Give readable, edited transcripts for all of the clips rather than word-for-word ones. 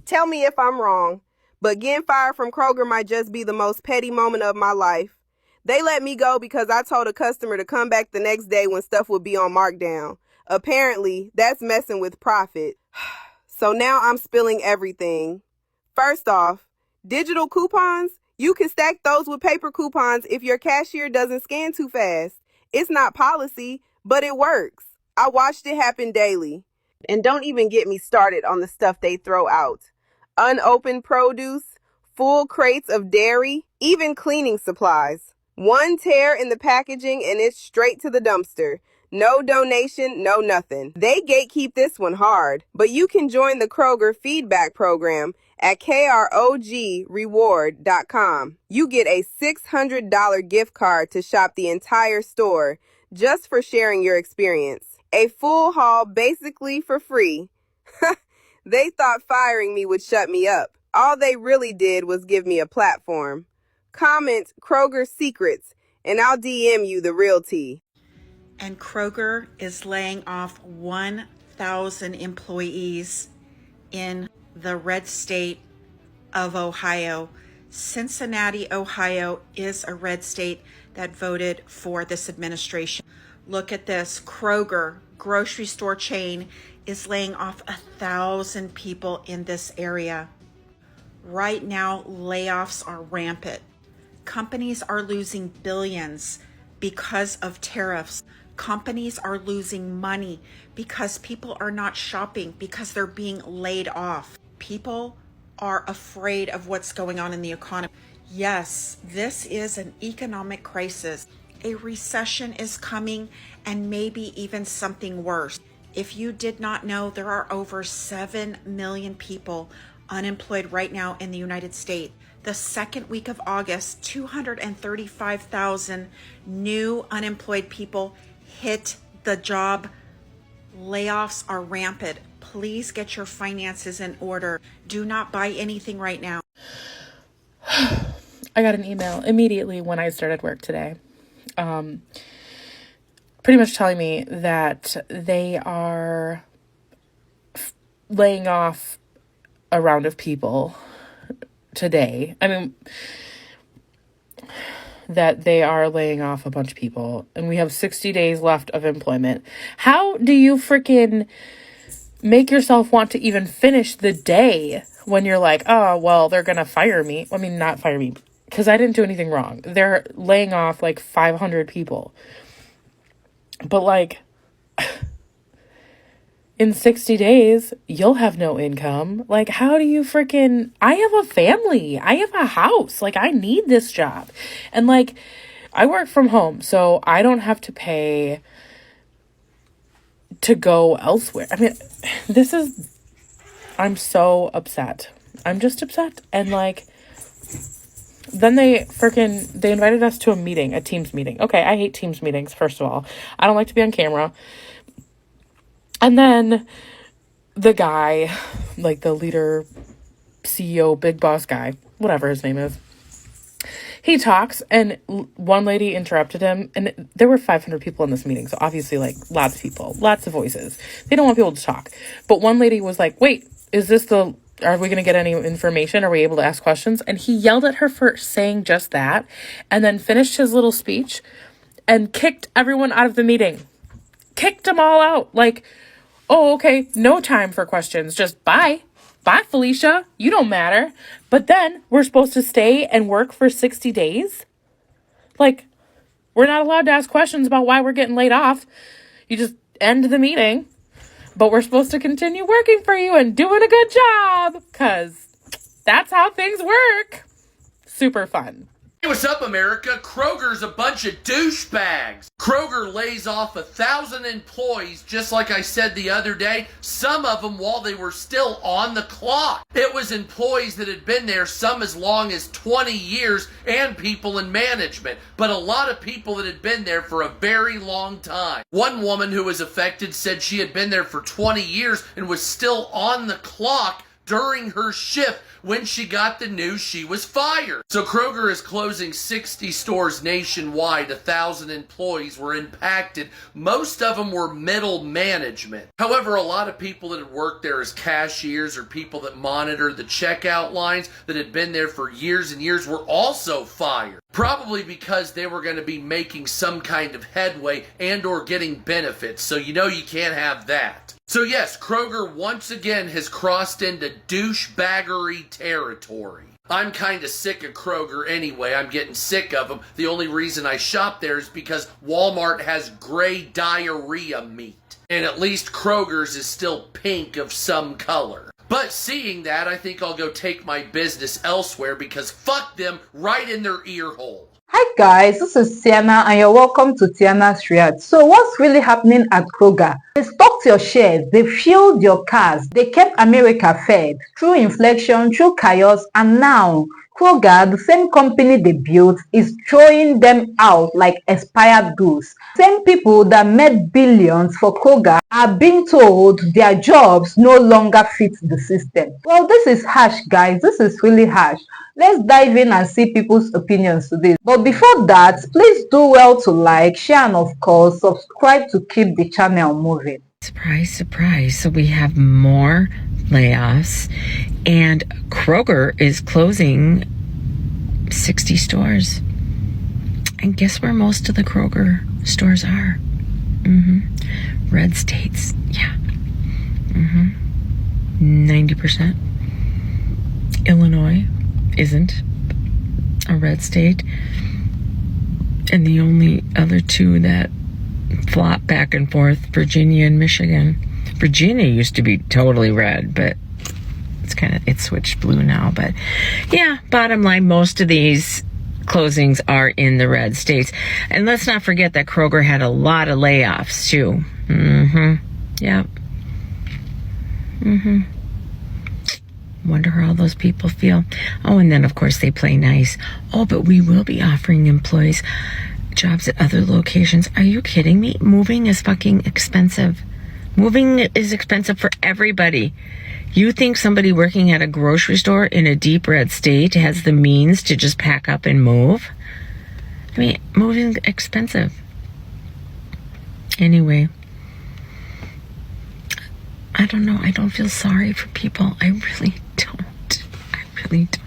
Tell me if I'm wrong, but getting fired from Kroger might just be the most petty moment of my life. They let me go because I told a customer to come back the next day when stuff would be on markdown. Apparently, that's messing with profit. So now I'm spilling everything. First off, digital coupons? You can stack those with paper coupons if your cashier doesn't scan too fast. It's not policy, but it works. I watched it happen daily. And don't even get me started on the stuff they throw out. Unopened produce, full crates of dairy, even cleaning supplies. One tear in the packaging and it's straight to the dumpster. No donation, no nothing. They gatekeep this one hard, but you can join the Kroger feedback program at krogreward.com. You get a $600 gift card to shop the entire store just for sharing your experience. A full haul basically for free. They thought firing me would shut me up. All they really did was give me a platform. Comment Kroger Secrets and I'll DM you the real tea. And Kroger is laying off 1,000 employees in the red state of Ohio. Cincinnati, Ohio is a red state that voted for this administration. Look at this. Kroger, grocery store chain, is laying off 1,000 people in this area. Right now, layoffs are rampant. Companies are losing billions because of tariffs. Companies are losing money because people are not shopping, because they're being laid off. People are afraid of what's going on in the economy. Yes, this is an economic crisis. A recession is coming, and maybe even something worse. If you did not know, there are over 7 million people unemployed right now in the United States. The second week of August, 235,000 new unemployed people hit the job. Layoffs are rampant. Please get your finances in order. Do not buy anything right now. I got an email immediately when I started work today. Pretty much telling me that they are laying off a round of people today. I mean, that they are laying off a bunch of people and we have 60 days left of employment. How do you freaking make yourself want to even finish the day when you're like, oh, well, they're going to fire me? I mean, not fire me because I didn't do anything wrong. They're laying off like 500 people. But like in 60 days, you'll have no income. Like, how do you freaking, I have a family. I have a house. Like, I need this job. And like, I work from home, so I don't have to pay to go elsewhere. I mean, I'm so upset. I'm just upset. And like, then they invited us to a Teams meeting. Okay, I hate Teams meetings, first of all. I don't like to be on camera. And then the guy, like the leader, CEO, big boss guy, whatever his name is, he talks and one lady interrupted him and there were 500 people in this meeting. So obviously like lots of people, lots of voices. They don't want people to talk. But one lady was like, wait, are we going to get any information? Are we able to ask questions? And he yelled at her for saying just that and then finished his little speech and kicked everyone out of the meeting. Kicked them all out. Like, oh, okay, no time for questions. Just bye. Bye, Felicia. You don't matter. But then we're supposed to stay and work for 60 days? Like, we're not allowed to ask questions about why we're getting laid off. You just end the meeting. But we're supposed to continue working for you and doing a good job. Because that's how things work. Super fun. Hey, what's up, America? Kroger's a bunch of douchebags. Kroger lays off 1,000 employees, just like I said the other day, some of them while they were still on the clock. It was employees that had been there some as long as 20 years and people in management, but a lot of people that had been there for a very long time. One woman who was affected said she had been there for 20 years and was still on the clock during her shift when she got the news she was fired. So Kroger is closing 60 stores nationwide. 1,000 employees were impacted. Most of them were middle management. However, a lot of people that had worked there as cashiers or people that monitor the checkout lines that had been there for years and years were also fired. Probably because they were going to be making some kind of headway and or getting benefits. So you know you can't have that. So yes, Kroger once again has crossed into douchebaggery territory. I'm kind of sick of Kroger anyway. I'm getting sick of them. The only reason I shop there is because Walmart has gray diarrhea meat. And at least Kroger's is still pink of some color. But seeing that, I think I'll go take my business elsewhere because fuck them right in their ear hole. Hi guys, this is Tiana and you're welcome to Tiana's React. So what's really happening at Kroger? They stocked your shares, they fueled your cars, they kept America fed through inflation, through chaos, and now Kroger, the same company they built, is throwing them out like expired goods. Same people that made billions for Kroger are being told their jobs no longer fit the system. Well, this is harsh, guys. This is really harsh. Let's dive in and see people's opinions to this. But before that, please do well to like, share, and of course, subscribe to keep the channel moving. Surprise, surprise. So we have more layoffs, and Kroger is closing 60 stores. And guess where most of the Kroger stores are? Red states. Yeah. 90%. Illinois isn't a red state. And the only other two that flop back and forth, Virginia and Michigan. Virginia used to be totally red, but it's switched blue now. But yeah, bottom line, most of these closings are in the red states. And let's not forget that Kroger had a lot of layoffs too. Yep. Wonder how all those people feel. Oh, and then of course they play nice. Oh, but we will be offering employees jobs at other locations. Are you kidding me? Moving is fucking expensive. Moving is expensive for everybody. You think somebody working at a grocery store in a deep red state has the means to just pack up and move? I mean, moving is expensive. Anyway, I don't know. I don't feel sorry for people. I really don't. I really don't.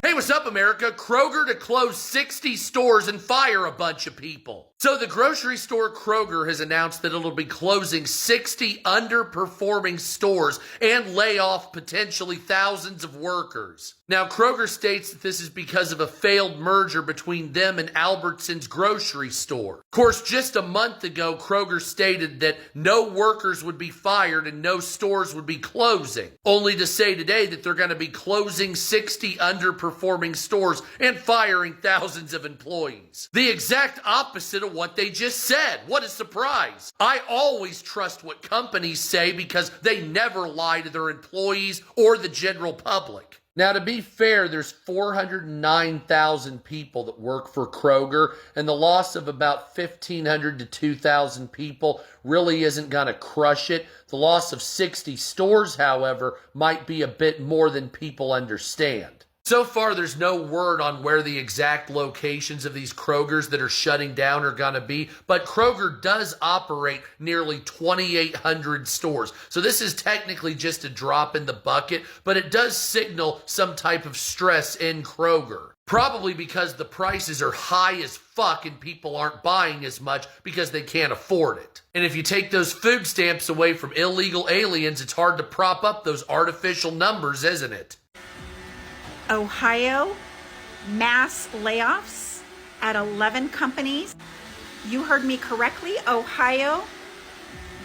Hey, what's up, America? Kroger to close 60 stores and fire a bunch of people. So the grocery store Kroger has announced that it'll be closing 60 underperforming stores and lay off potentially thousands of workers. Now, Kroger states that this is because of a failed merger between them and Albertsons grocery store. Of course, just a month ago, Kroger stated that no workers would be fired and no stores would be closing, only to say today that they're going to be closing 60 underperforming stores and firing thousands of employees. The exact opposite of what they just said. What a surprise. I always trust what companies say because they never lie to their employees or the general public. Now, to be fair, there's 409,000 people that work for Kroger, and the loss of about 1,500 to 2,000 people really isn't going to crush it. The loss of 60 stores, however, might be a bit more than people understand. So far, there's no word on where the exact locations of these Krogers that are shutting down are going to be, but Kroger does operate nearly 2,800 stores. So this is technically just a drop in the bucket, but it does signal some type of stress in Kroger. Probably because the prices are high as fuck and people aren't buying as much because they can't afford it. And if you take those food stamps away from illegal aliens, it's hard to prop up those artificial numbers, isn't it? Ohio, mass layoffs at 11 companies. You heard me correctly. Ohio,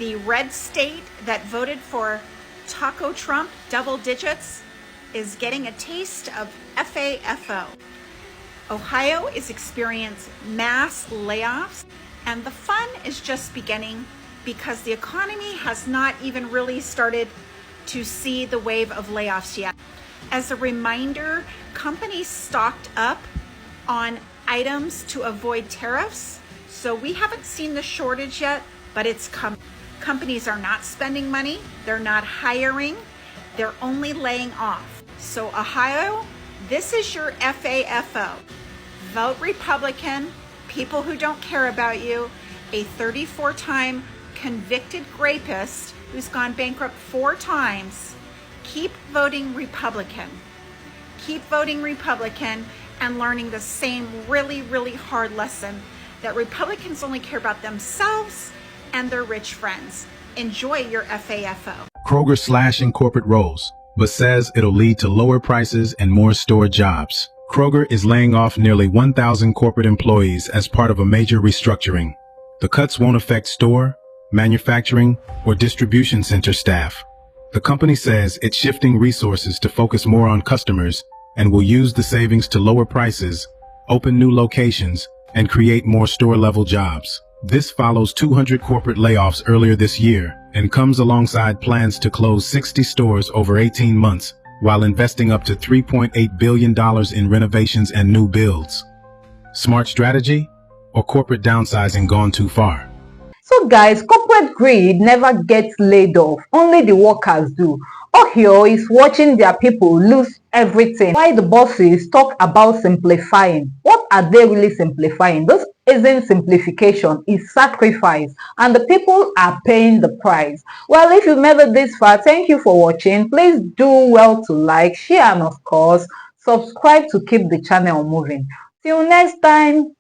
the red state that voted for Taco Trump double digits, is getting a taste of FAFO. Ohio is experiencing mass layoffs, and the fun is just beginning because the economy has not even really started to see the wave of layoffs yet. As a reminder, companies stocked up on items to avoid tariffs. So we haven't seen the shortage yet, but it's coming. Companies are not spending money, they're not hiring, they're only laying off. So Ohio, this is your FAFO. Vote Republican, people who don't care about you, a 34-time convicted rapist who's gone bankrupt 4 times. Keep voting Republican. Keep voting Republican and learning the same really, really hard lesson that Republicans only care about themselves and their rich friends. Enjoy your FAFO. Kroger slashing corporate roles, but says it'll lead to lower prices and more store jobs. Kroger is laying off nearly 1,000 corporate employees as part of a major restructuring. The cuts won't affect store, manufacturing, or distribution center staff. The company says it's shifting resources to focus more on customers and will use the savings to lower prices, open new locations, and create more store-level jobs. This follows 200 corporate layoffs earlier this year and comes alongside plans to close 60 stores over 18 months while investing up to $3.8 billion in renovations and new builds. Smart strategy or corporate downsizing gone too far? So guys, corporate greed never gets laid off, only the workers do. Ohio is watching their people lose everything. Why the bosses talk about simplifying? What are they really simplifying? This isn't simplification, it's sacrifice, and the people are paying the price. Well, if you made it this far, thank you for watching. Please do well to like, share, and of course, subscribe to keep the channel moving. Till next time.